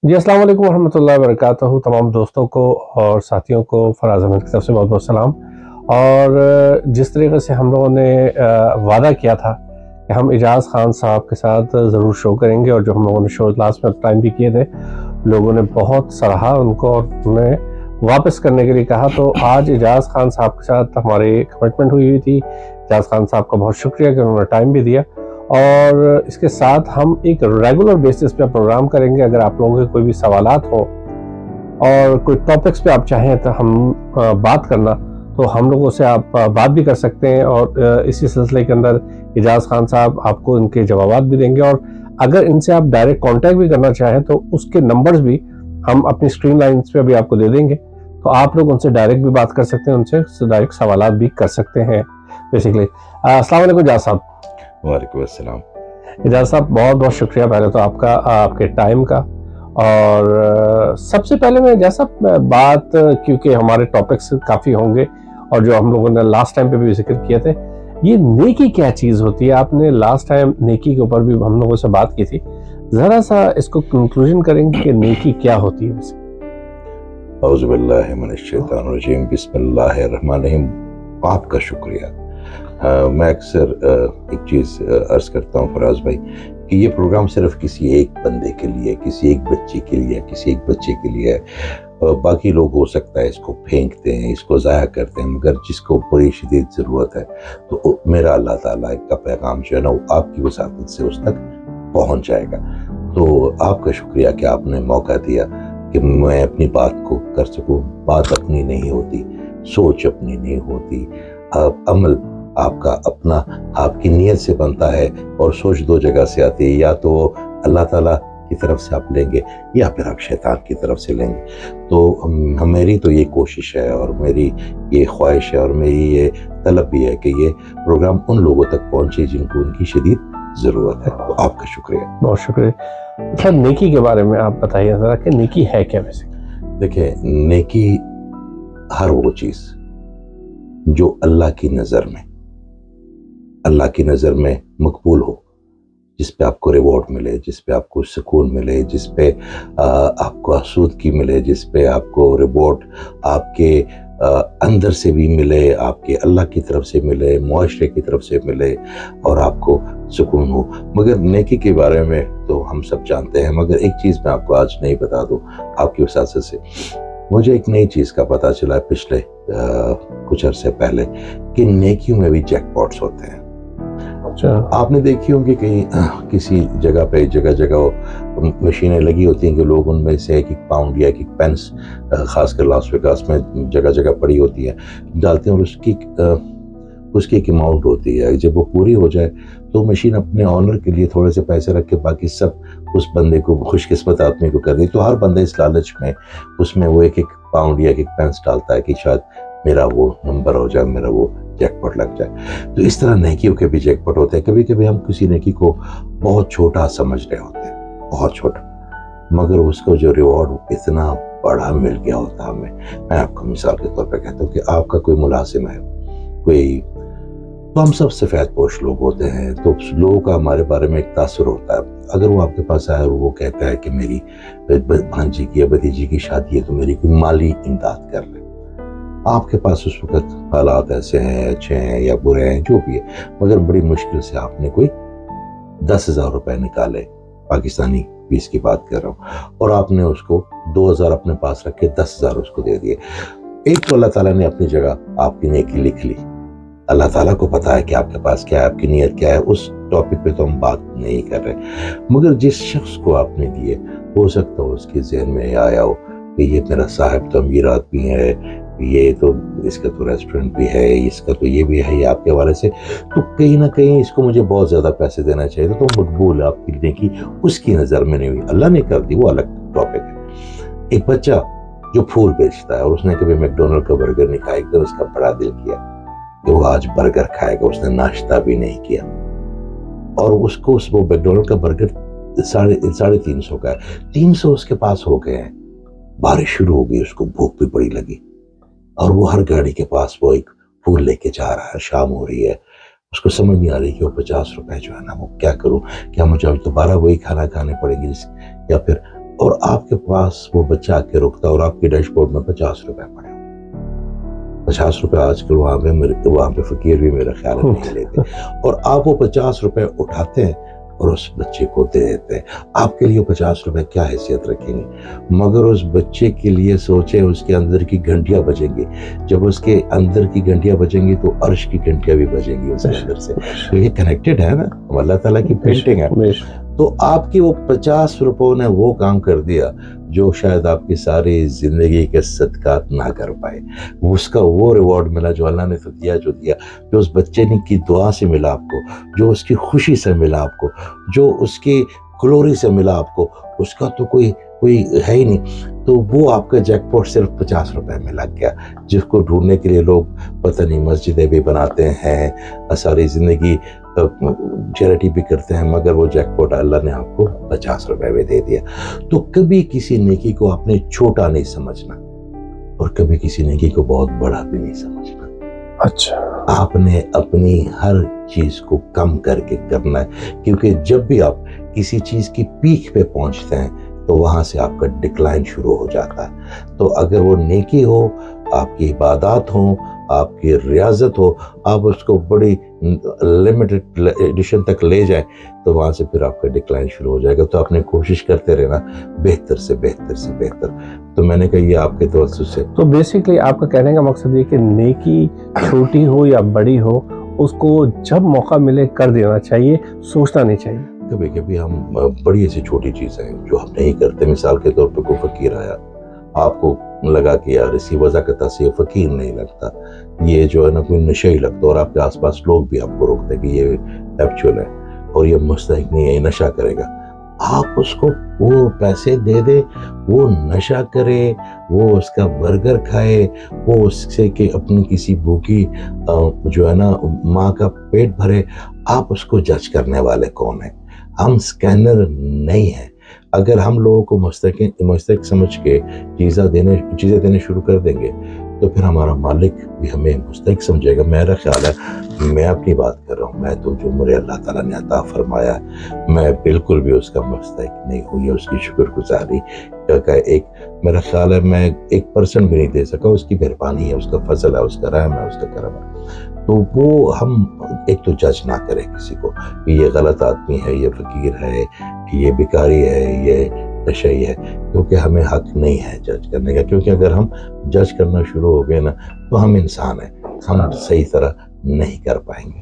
जी, अस्सलाम वालेकुम वरहमतुल्लाहि वबरकातुहू। तमाम दोस्तों को और साथियों को फराज अहमद की तरफ से बहुत बहुत सलाम। और जिस तरीके से हम लोगों ने वादा किया था कि हम इजाज़ खान साहब के साथ ज़रूर शो करेंगे, और जो हम लोगों ने शो लास्ट में टाइम भी किए थे, लोगों ने बहुत सराहा उनको और उन्हें वापस करने के लिए कहा। तो आज इजाज़ खान साहब के साथ हमारी कमिटमेंट हुई थी। इजाज़ खान साहब का बहुत शुक्रिया कि उन्होंने टाइम भी दिया, और इसके साथ हम एक रेगुलर बेसिस पे प्रोग्राम करेंगे। अगर आप लोगों के कोई भी सवालात हो और कोई टॉपिक्स पे आप चाहें तो हम बात करना, तो हम लोगों से आप बात भी कर सकते हैं, और इसी सिलसिले के अंदर इजाज़ खान साहब आपको इनके जवाबात भी देंगे। और अगर इनसे आप डायरेक्ट कांटेक्ट भी करना चाहें तो उसके नंबर्स भी हम अपनी स्क्रीन लाइन्स पे भी आपको दे देंगे, तो आप लोग उनसे डायरेक्ट भी बात कर सकते हैं, उनसे डायरेक्ट सवालात भी कर सकते हैं बेसिकली। अस्सलाम वालेकुम इजाज़ साहब। वालेकुम अस्सलाम। इजाज़ साहब, बहुत बहुत शुक्रिया पहले तो आपका, आपके टाइम का। और सबसे पहले मैं इजाज़ साहब बात, क्योंकि हमारे टॉपिक्स काफ़ी होंगे और जो हम लोगों ने लास्ट टाइम पे भी जिक्र किए थे, ये नेकी क्या चीज़ होती है? आपने लास्ट टाइम नेकी के ऊपर भी हम लोगों से बात की थी, ज़रा सा इसको कंक्लूजन करेंगे कि नेकी क्या होती है वैसे? औज़ु बिल्लाहि मिनश शैतानिर रजीम, बिस्मिल्लाहिर रहमानिर रहीम। आपका शुक्रिया। मैं अक्सर एक चीज़ अर्ज़ करता हूँ फराज भाई, कि ये प्रोग्राम सिर्फ किसी एक बंदे के लिए, किसी एक बच्चे के लिए, किसी एक बच्चे के लिए है। बाकी लोग हो सकता है इसको फेंकते हैं, इसको ज़ाया करते हैं, मगर जिसको बड़ी शदीद ज़रूरत है, तो मेरा अल्लाह ताला का पैगाम जो है ना, वो आपकी वसातत से उस तक पहुँच जाएगा। तो आपका शुक्रिया कि आपने मौका दिया कि मैं अपनी बात को कर सकूँ। बात अपनी नहीं होती, सोच अपनी नहीं होती, अमल आपका अपना आपकी नीयत से बनता है, और सोच दो जगह से आती है, या तो अल्लाह ताला की तरफ से आप लेंगे या फिर आप शैतान की तरफ से लेंगे। तो मेरी तो ये कोशिश है और मेरी ये ख्वाहिश है और मेरी ये तलब भी है कि ये प्रोग्राम उन लोगों तक पहुँचे जिनको उनकी शदीद ज़रूरत है। तो आपका शुक्रिया। बहुत शुक्रिया सर। नेकी के बारे में आप बताइए ज़रा कि नेकी है क्या वैसे? देखिए, नेकी हर वो चीज़ जो अल्लाह की नज़र में मकबूल हो, जिस पे आपको रिवॉर्ड मिले, जिस पे आपको सुकून मिले, जिस पे आपको आसूदगी मिले, जिस पे आपको रिवॉर्ड आपके अंदर से भी मिले, आपके अल्लाह की तरफ से मिले, मुआशरे की तरफ से मिले, और आपको सुकून हो। मगर नेकी के बारे में तो हम सब जानते हैं, मगर एक चीज़ मैं आपको आज नहीं बता दूँ आपकी वसात से। मुझे एक नई चीज़ का पता चला पिछले कुछ अरसे पहले, कि नेकियों में भी जैकपॉट्स होते हैं। अच्छा। आपने देखी होंगी कहीं किसी जगह पे जगह मशीनें लगी होती हैं कि लोग उनमें से एक पाउंड या एक पेंस, खासकर लास वेगास में जगह जगह पड़ी होती है, डालते हैं, और उसकी एक अमाउंट होती है। जब वो पूरी हो जाए तो मशीन अपने ऑनर के लिए थोड़े से पैसे रख के बाकी सब उस बंदे को, खुशकिस्मत आदमी को कर दी। तो हर बंदा इस लालच में उसमें वो एक पाउंड या एक पेंस डालता है कि शायद मेरा वो नंबर हो जाए, मेरा वो जैकपॉट लग जाए। तो इस तरह नेकियों के भी जैकपॉट होते हैं। कभी कभी हम किसी नेकी को बहुत छोटा समझ रहे होते हैं, बहुत छोटा, मगर उसको जो रिवॉर्ड इतना बड़ा मिल गया होता है हमें। मैं आपको मिसाल के तौर पर कहता हूँ कि आपका कोई मुलाजिम है, कोई, तो हम सब सफ़ेद पोश लोग होते हैं, तो लोगों का हमारे बारे में एक तासुर होता है। अगर वो आपके पास आए और वो कहता है कि मेरी भांजी की या भतीजी की शादी है, तो मेरी कोई माली इमदाद कर ले। आपके पास उस वक्त हालात ऐसे हैं, अच्छे हैं या बुरे हैं, जो भी है, मगर बड़ी मुश्किल से आपने कोई 10,000 रुपए निकाले, पाकिस्तानी फीस की बात कर रहा हूँ, और आपने उसको 2,000 अपने पास रख के 10,000 उसको दे दिए। एक तो अल्लाह ताला ने अपनी जगह आपकी नेकी लिख ली, अल्लाह ताला को पता है कि आपके पास क्या है, आपकी नीयत क्या है। उस टॉपिक पे तो हम बात नहीं कर रहे, मगर जिस शख्स को आपने दिए, हो सकता हो उसके ज़हन में आया हो कि ये मेरा साहब तो अमीर आदमी है, ये तो इसका तो रेस्टोरेंट भी है, इसका तो ये भी है, ये आपके हवाले से, तो कहीं ना कहीं इसको मुझे बहुत ज़्यादा पैसे देना चाहिए। तो मकबूल है आपकी नेकी, उसकी नज़र में नहीं हुई, अल्लाह ने कर दी, वो अलग टॉपिक है। एक बच्चा जो फूल बेचता है और उसने कभी मैकडोनल्ड का बर्गर नहीं खाया, एकदम उसका बड़ा दिल किया कि वो आज बर्गर खाएगा, उसने नाश्ता भी नहीं किया, और उसको वो मैकडोनल्ड का बर्गर 350 का है, 300 उसके पास हो गए हैं। बारिश शुरू हो गई, उसको भूख भी बड़ी लगी, और वो हर गाड़ी के पास वो एक फूल लेके जा रहा है। शाम हो रही है, उसको समझ नहीं आ रही कि वो 50 रुपए जो है ना, वो क्या करूं, क्या मुझे दोबारा वही खाना खाने पड़ेंगे, या फिर اور آپ کے پاس وہ بچہ آ کے رکتا ہے اور آپ کے ڈیش بورڈ میں 50 روپے پڑے. 50 روپے آج کل وہاں پہ فقیر بھی میرا خیال ہے نہیں لیتے, اور آپ وہ 50 روپے اٹھاتے ہیں اور اس بچے کو دے دیتے ہیں. آپ کے لیے 50 روپے کیا حیثیت رکھیں گے, مگر اس بچے کے لیے سوچیں اس کے اندر کی گھنٹیاں بجیں گی. جب اس کے اندر کی گھنٹیاں بجیں گی تو عرش کی گھنٹیاں بھی بجیں گی اس کے اندر سے. تو یہ کنیکٹڈ ہے نا, اللہ تعالیٰ کی پینٹنگ ہے. تو آپ کی وہ 50 روپوں نے وہ کام کر دیا جو شاید آپ کی ساری زندگی کے صدقات نہ کر پائے. اس کا وہ ریوارڈ ملا جو اللہ نے تو دیا, جو اس بچے نے کی دعا سے ملا آپ کو, جو اس کی خوشی سے ملا آپ کو, جو اس کی گلوری سے ملا آپ کو, اس کا تو کوئی ہے ہی نہیں. تو وہ آپ کا جیک پاٹ صرف 50 روپے میں لگ گیا, جس کو ڈھونڈنے کے لیے لوگ پتہ نہیں مسجدیں بھی بناتے ہیں, ساری زندگی چیریٹی بھی کرتے ہیں, مگر وہ جیک پاٹ اللہ نے آپ کو 50 روپے میں دے دیا. تو کبھی کسی نیکی کو آپ نے چھوٹا نہیں سمجھنا, اور کبھی کسی نیکی کو بہت بڑا بھی نہیں سمجھنا. اچھا, آپ نے اپنی ہر چیز کو کم کر کے کرنا ہے, کیونکہ جب بھی آپ کسی چیز کی پیک پہ پہنچتے ہیں تو وہاں سے آپ کا ڈکلائن شروع ہو جاتا ہے. تو اگر وہ نیکی ہو, آپ کی عبادات ہوں, آپ کی ریاضت ہو, آپ اس کو بڑی لمیٹڈ ایڈیشن تک لے جائیں تو وہاں سے پھر آپ کا ڈکلائن شروع ہو جائے گا. تو آپ نے کوشش کرتے رہنا بہتر سے بہتر سے بہتر. تو میں نے کہا یہ آپ کے توسط سے. تو بیسیکلی آپ کا کہنے کا مقصد یہ کہ نیکی چھوٹی ہو یا بڑی ہو, اس کو جب موقع ملے کر دینا چاہیے, سوچنا نہیں چاہیے. کبھی کبھی ہم بڑی ایسی چھوٹی چیزیں ہیں جو ہم نہیں کرتے. مثال کے طور پہ کوئی فقیر آیا, آپ کو لگا کہ یار اسی وضاحت سے یہ فقیر نہیں لگتا, یہ جو ہے نا کوئی نشہ ہی لگتا, اور آپ کے آس پاس لوگ بھی آپ کو روکتے کہ یہ ایکچوئل ہے اور یہ مستحق نہیں ہے, یہ نشہ کرے گا. آپ اس کو وہ پیسے دے دیں, وہ نشہ کرے, وہ اس کا برگر کھائے, وہ اس سے کہ اپنی کسی بھوکی جو ہے نا ماں کا پیٹ بھرے. آپ اس کو جج کرنے والے کون ہیں؟ ہم سکینر نہیں ہیں. اگر ہم لوگوں کو مستحق سمجھ کے چیزیں دینے شروع کر دیں گے تو پھر ہمارا مالک بھی ہمیں مستحق سمجھے گا. میرا خیال ہے, میں اپنی بات کر رہا ہوں, میں تو جو مجھے اللہ تعالیٰ نے عطا فرمایا ہے میں بالکل بھی اس کا مستحق نہیں ہوں. یہ اس کی شکر گزاری کا میرا خیال ہے میں 1% بھی نہیں دے سکا. اس کی مہربانی ہے, اس کا فضل ہے, اس کا رحم ہے, اس کا کرم ہے. تو وہ ہم ایک تو جج نہ کریں کسی کو کہ یہ غلط آدمی ہے, یہ فقیر ہے, یہ بیکاری ہے, یہ نشئی ہے, کیونکہ ہمیں حق نہیں ہے جج کرنے کا. کیونکہ اگر ہم جج کرنا شروع ہو گئے نا تو ہم انسان ہیں, ہم صحیح طرح نہیں کر پائیں گے.